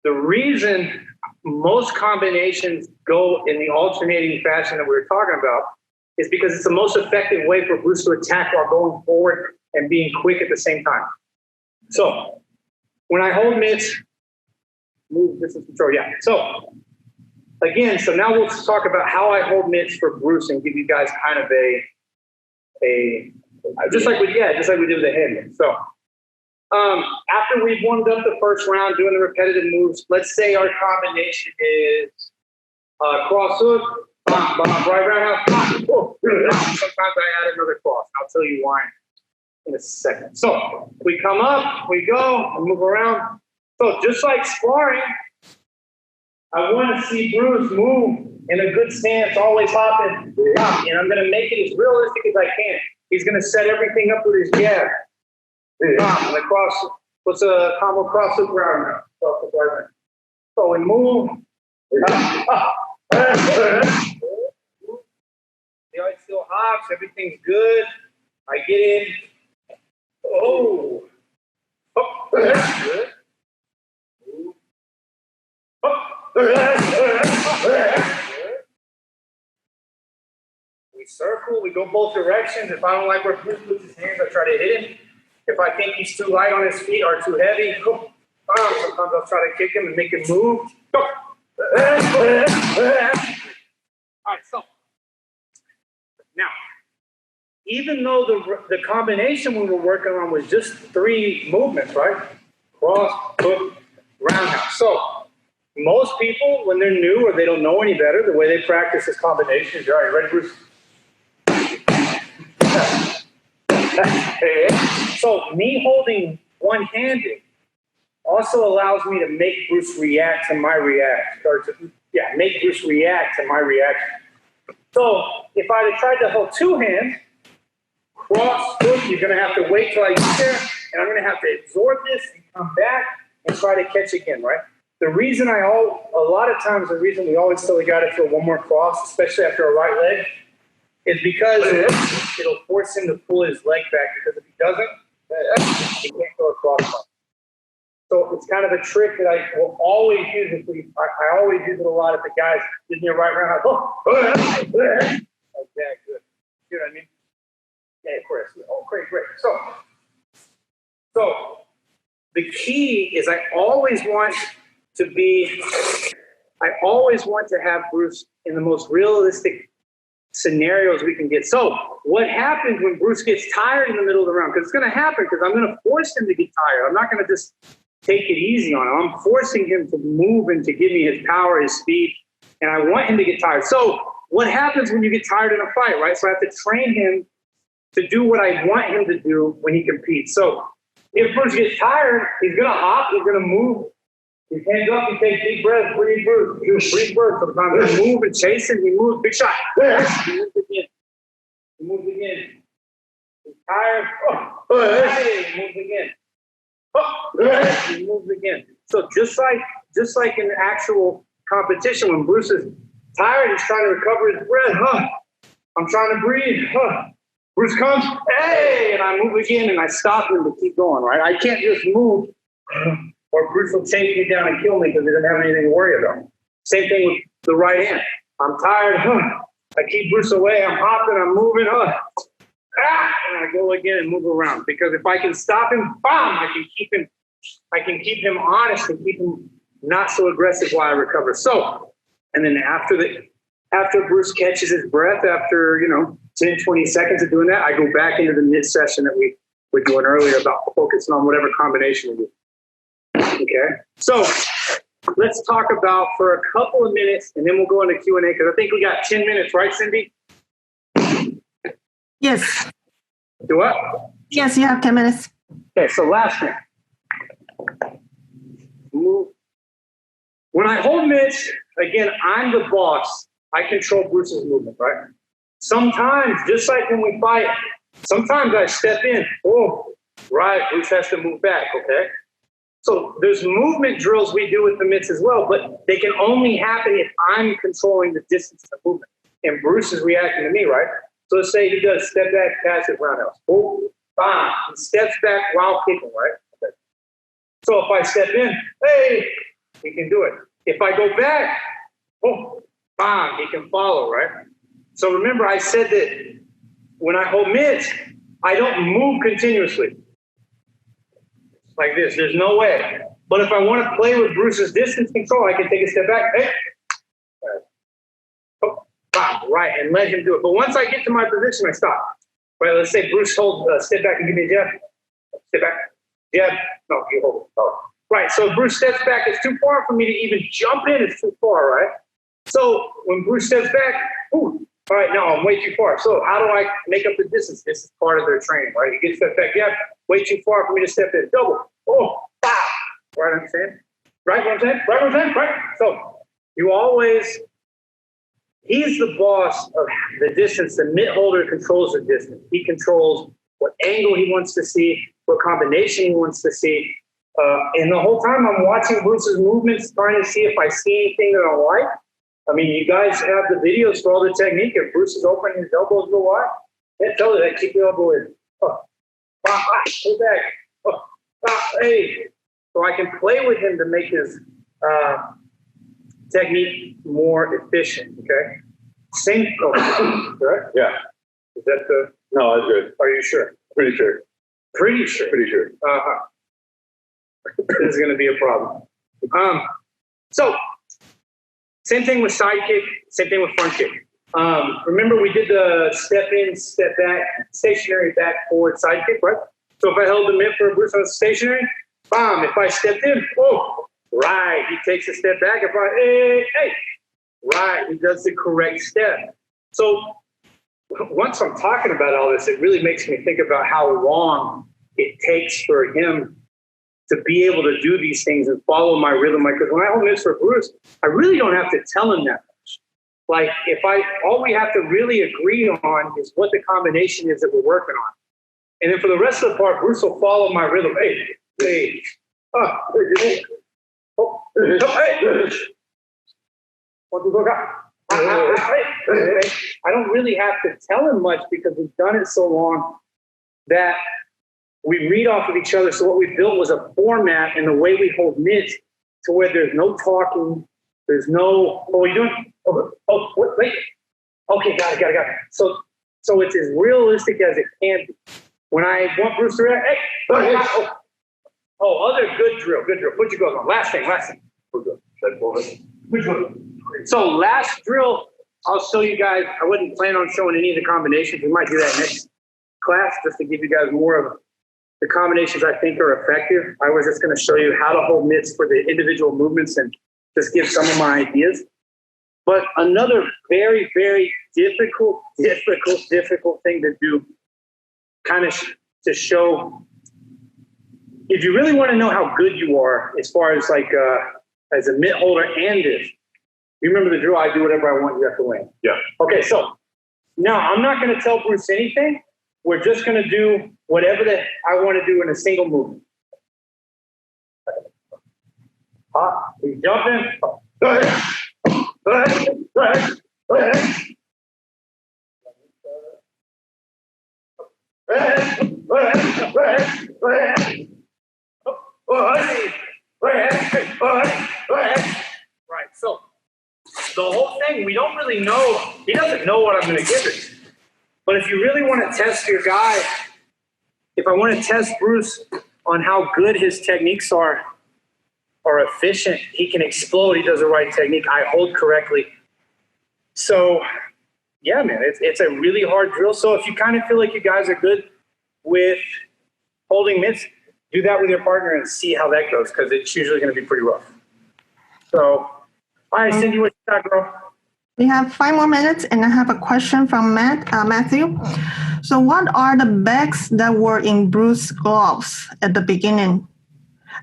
The reason most combinations go in the alternating fashion that we were talking about is because it's the most effective way for Bruce to attack while going forward and being quick at the same time. So when I hold mitts, move distance control, yeah. So again, so now we'll talk about how I hold mitts for Bruce and give you guys kind of just like we did with the hand mitts. So after we've warmed up the first round doing the repetitive moves, let's say our combination is cross hook, right roundhouse, sometimes I add another cross. I'll tell you why in a second. So we come up, we go, and move around. So just like sparring, I want to see Bruce move in a good stance, always hopping, and I'm going to make it as realistic as I can. He's going to set everything up with his jab. And the cross, what's a combo cross hook round? So we move. The ice still hops, everything's good. I get in. Oh. Good. We circle, we go both directions. If I don't like where Bruce puts his hands, I try to hit him. If I think he's too light on his feet or too heavy, sometimes I'll try to kick him and make him move. All right, so now, even though the combination we were working on was just 3 movements, right? Cross, hook, roundhouse. So most people, when they're new or they don't know any better, the way they practice this combination is, all right, ready, Bruce? So me holding one-handed also allows me to make Bruce react to my reaction, make Bruce react to my reaction. So if I had tried to hold 2 hands, cross, hook, you're going to have to wait till I get there, and I'm going to have to absorb this and come back and try to catch again, right? The reason a lot of times the reason we always tell the guy to throw one more cross, especially after a right leg, is because it'll force him to pull his leg back, because if he doesn't, he can't go across. So it's kind of a trick that I will always use. I always use it a lot if the guys give me a right round. Okay, good. You know what I mean? Yeah, Chris. Oh, great. So the key is I always want to have Bruce in the most realistic scenarios we can get. So what happens when Bruce gets tired in the middle of the round? Because it's going to happen, because I'm going to force him to get tired. I'm not going to just take it easy on him. I'm forcing him to move and to give me his power, his speed, and I want him to get tired. So what happens when you get tired in a fight, right? So I have to train him to do what I want him to do when he competes. So if Bruce gets tired, he's going to hop, he's going to move. His hands up, he takes deep breaths, breathe, Bruce. Breathe, Bruce. Sometimes he move and chase him, he moves, big shot. He moves again. He's tired. He moves again. He moves again. So just like in actual competition, when Bruce is tired, he's trying to recover his breath. I'm trying to breathe. Bruce comes, and I move again, and I stop him to keep going, right? I can't just move, or Bruce will chase me down and kill me because he doesn't have anything to worry about. Same thing with the right hand. I'm tired. I keep Bruce away. I'm hopping. I'm moving. And I go again and move around, because if I can stop him, I can keep him honest and keep him not so aggressive while I recover. So, and then after Bruce catches his breath, after 10, 20 seconds of doing that, I go back into the mid session that we were doing earlier about focusing on whatever combination we do. Okay, so let's talk about for a couple of minutes, and then we'll go into Q&A, because I think we got 10 minutes, right, Cindy? Yes. Do what? Yes, you have 10 minutes. Okay, so last thing. Move. When I hold mitts, again, I'm the boss. I control Bruce's movement, right? Sometimes, just like when we fight, sometimes I step in. Oh, right, Bruce has to move back, okay? So there's movement drills we do with the mitts as well, but they can only happen if I'm controlling the distance of movement. And Bruce is reacting to me, right? So let's say he does step back, passive roundhouse. Oh, bam. He steps back while kicking, right? Okay. So if I step in, hey, he can do it. If I go back, oh, bam, he can follow, right? So remember, I said that when I hold mitts, I don't move continuously like this. There's no way. But if I want to play with Bruce's distance control, I can take a step back. Hey, oh, bam, right, and let him do it. But once I get to my position, I stop. Right, let's say Bruce holds, step back and give me a jab. Step back, jab. No, you hold it. Oh. Right, so if Bruce steps back, it's too far for me to even jump in. It's too far, right? So when Bruce steps back, ooh, all right, no, I'm way too far. So how do I make up the distance? This is part of their training, right? You get step back, yeah, way too far for me to step in. Double, oh, pow. Right, what I'm saying? Right, what I'm saying? Right, what I'm saying? Right. So you always, he's the boss of the distance. The mitt holder controls the distance. He controls what angle he wants to see, what combination he wants to see. And the whole time I'm watching Bruce's movements, trying to see if I see anything that I like. I mean, you guys have the videos for all the technique. If Bruce is opening his elbows go wide, can't tell you that. Keep the elbow in. Oh, pull back. Oh, hey. So I can play with him to make his technique more efficient. Okay. Same. Oh, correct? Yeah. Is that the? No, that's good. Are you sure? Pretty sure. Pretty sure. Pretty sure. This is going to be a problem. So. Same thing with side kick, same thing with front kick. Remember we did the step in, step back, stationary back, forward, side kick, right? So if I held the mitt for a Bruce on stationary, bam, if I stepped in, oh, right, he takes a step back. If I, hey, right, he does the correct step. So once I'm talking about all this, it really makes me think about how long it takes for him to be able to do these things and follow my rhythm. Because when I hold mitts for Bruce, I really don't have to tell him that much. Like all we have to really agree on is what the combination is that we're working on. And then for the rest of the part, Bruce will follow my rhythm. Hey, hey, hey. I don't really have to tell him much because we've done it so long that we read off of each other. So what we built was a format and the way we hold mitts to where there's no talking, there's no, oh, what are you doing? Oh, wait. Okay, got it. So it's as realistic as it can be. When I want Bruce to react, hey, other good drill. Put your gloves on. Last thing. So last drill, I'll show you guys. I wouldn't plan on showing any of the combinations. We might do that next class just to give you guys more of the combinations I think are effective. I was just going to show you how to hold mitts for the individual movements and just give some of my ideas. But another very, very difficult thing to do, kind of to show, if you really want to know how good you are as far as like as a mitt holder and this, you remember the drill, I do whatever I want, you have to win. Yeah. Okay, so now I'm not going to tell Bruce anything. We're just going to do whatever that I want to do in a single movement. We jump in. Right, so the whole thing, we don't really know. He doesn't know what I'm going to give it. But if you really want to test your guy, if I want to test Bruce on how good his techniques are efficient, he can explode, he does the right technique, I hold correctly. So, yeah, man, it's a really hard drill. So if you kind of feel like you guys are good with holding mitts, do that with your partner and see how that goes, because it's usually going to be pretty rough. So, all right, Cindy, what you got, girl? We have 5 more minutes, and I have a question from Matthew. So what are the bags that were in Bruce's gloves at the beginning?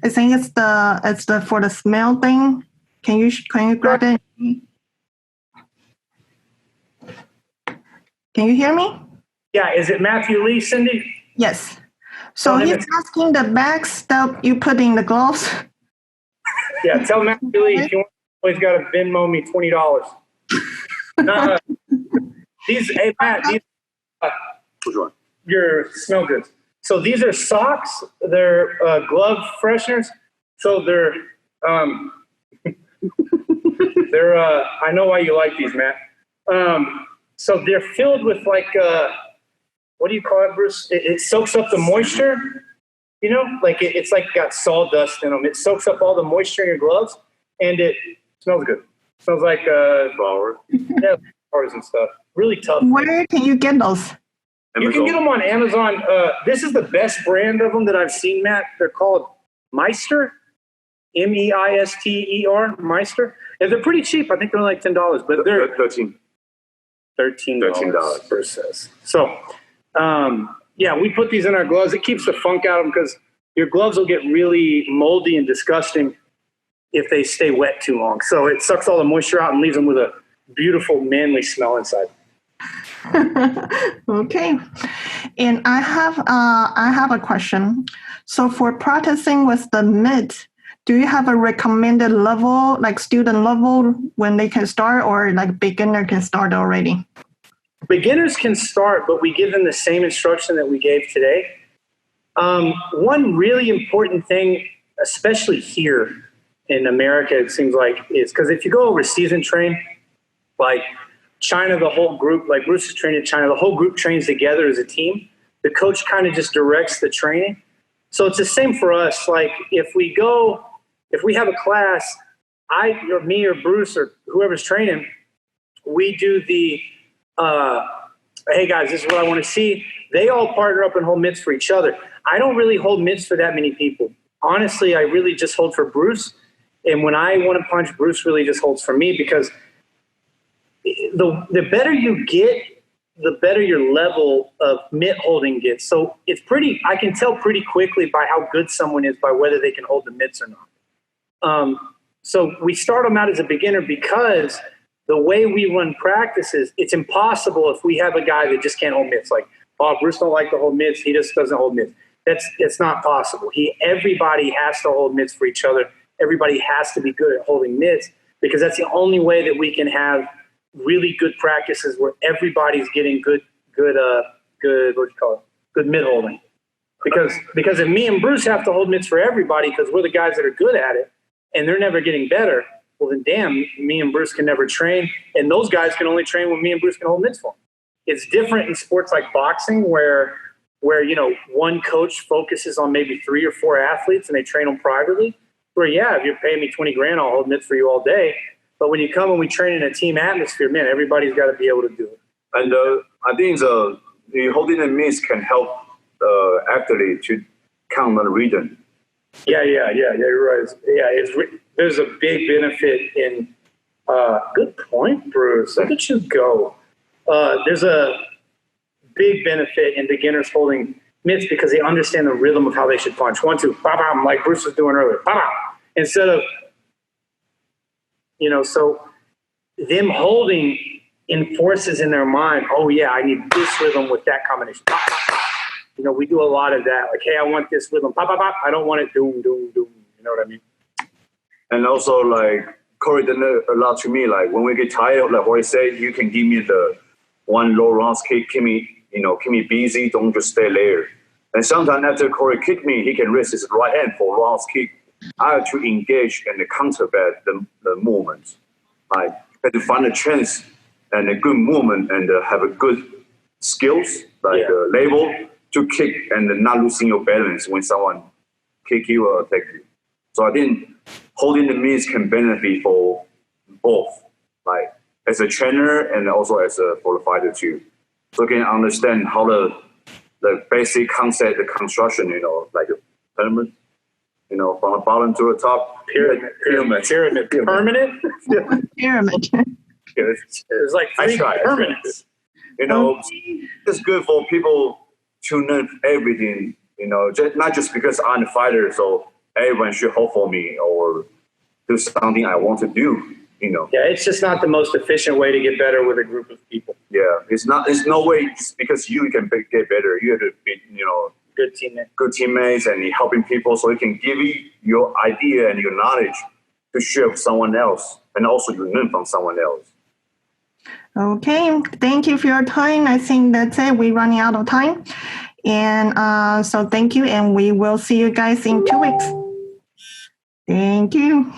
I think it's the for the smell thing. Can you grab it? Can you hear me? Yeah, is it Matthew Lee, Cindy? Yes. So he's asking the bags that you put in the gloves. Yeah, tell Matthew Lee if you want, always got to Venmo me $20. Hey Matt, Which one? Your smell goods. So these are socks. They're glove fresheners. So they're, I know why you like these, Matt. So they're filled with like, what do you call it, Bruce? It soaks up the moisture, you know, like it's like got sawdust in them. It soaks up all the moisture in your gloves, and it smells good. It smells like flowers. Yeah, flowers and stuff. Really tough. Where can you get those? You can get them on Amazon. This is the best brand of them that I've seen, Matt. They're called Meister, Meister, Meister. And they're pretty cheap. I think they're like $10, but they're $13 per set. So, yeah, we put these in our gloves. It keeps the funk out of them because your gloves will get really moldy and disgusting if they stay wet too long. So it sucks all the moisture out and leaves them with a beautiful, manly smell inside. Okay. And I have a question. So for practicing with the mitt, do you have a recommended level, like student level, when they can start, or like beginner can start already? Beginners can start, but we give them the same instruction that we gave today. One really important thing, especially here in America, it seems like, is because if you go overseas and train, like China, the whole group, like Bruce is trained in China, the whole group trains together as a team. The coach kind of just directs the training. So it's the same for us. Like if we have a class, me or Bruce or whoever's training, we do the, hey guys, this is what I want to see. They all partner up and hold mitts for each other. I don't really hold mitts for that many people. Honestly, I really just hold for Bruce. And when I want to punch, Bruce really just holds for me, because the better you get, the better your level of mitt holding gets. So I can tell pretty quickly by how good someone is by whether they can hold the mitts or not. So we start them out as a beginner because the way we run practices, it's impossible if we have a guy that just can't hold mitts. Like, oh, Bruce don't like to hold mitts. He just doesn't hold mitts. It's not possible. Everybody has to hold mitts for each other. Everybody has to be good at holding mitts, because that's the only way that we can have really good practices where everybody's getting good mitt holding. Because if me and Bruce have to hold mitts for everybody because we're the guys that are good at it and they're never getting better, well then damn, me and Bruce can never train, and those guys can only train when me and Bruce can hold mitts for them. It's different in sports like boxing where you know, one coach focuses on maybe 3 or 4 athletes and they train them privately. Where, yeah, if you're paying me $20,000, I'll hold mitts for you all day. But when you come and we train in a team atmosphere, man, everybody's got to be able to do it. And I think the holding the mitts can help the athlete to count on rhythm. Yeah, you're right. There's a big benefit in. Good point, Bruce. Look at you go. There's a big benefit in beginners holding mitts because they understand the rhythm of how they should punch. 1, 2, bam, bam, like Bruce was doing earlier. Bam, bam. Instead of, you know, so them holding enforces in their mind, oh yeah, I need this rhythm with that combination. Pop, pop, pop. You know, we do a lot of that. Like, hey, I want this rhythm. Pop, pop, pop. I don't want it doom, doom, doom. You know what I mean? And also, like, Cory did a lot to me. Like, when we get tired, like what I say, you can give me the one low rounds kick, keep me busy, don't just stay there. And sometimes after Cory kick me, he can raise his right hand for rounds kick. I have to engage and counterbat the movement. Like, I have to find a chance and a good movement and have a good skills, like label to kick and not losing your balance when someone kick you or attack you. So I think holding the mitts can benefit for both, like as a trainer and also for the fighter too. So you can understand how the basic concept, the construction, you know, like a pyramid, you know, from the bottom to the top. Pyramid. Permanent. Pyramid. It's like 3 pyramids. You know, it's good for people to learn everything, you know, not just because I'm a fighter, so everyone should hope for me or do something I want to do, you know. Yeah, it's just not the most efficient way to get better with a group of people. Yeah, it's no way just because you can get better. You have to be, you know, good teammates and helping people so you can give your idea and your knowledge to share with someone else, and also you learn from someone else. Okay, thank you for your time. I think that's it. We're running out of time. And so thank you, and we will see you guys in 2 weeks. Thank you.